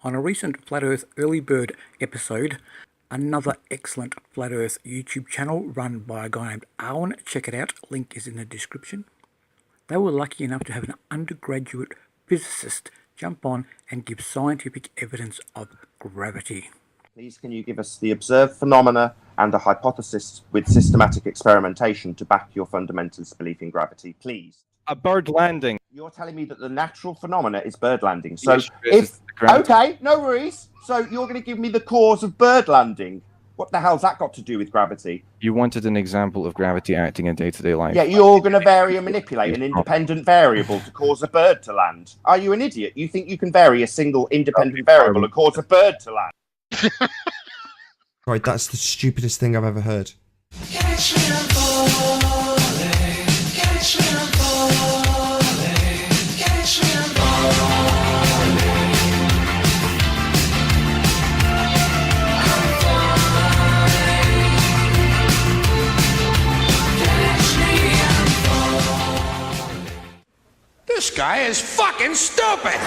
On a recent Flat Earth Early Bird episode, another excellent Flat Earth YouTube channel run by a guy named Alan, check it out, link is in the description. They were lucky enough to have an undergraduate physicist jump on and give scientific evidence of gravity. Please, can you give us the observed phenomena and a hypothesis with systematic experimentation to back your fundamentalist belief in gravity, please? A bird landing. You're telling me that the natural phenomena is bird landing. So Yes, okay, no worries. So you're going to give me the cause of bird landing. What the hell's that got to do with gravity? You wanted an example of gravity acting in day-to-day life. Yeah, you're going to vary and manipulate an independent variable to cause a bird to land. Are you an idiot? You think you can vary a single independent variable and cause a bird to land? Right, that's the stupidest thing I've ever heard. Catch me, I'm falling. Catch me, I'm falling. Catch me, I'm falling. I'm falling. Catch me, I'm falling. This guy is fucking stupid!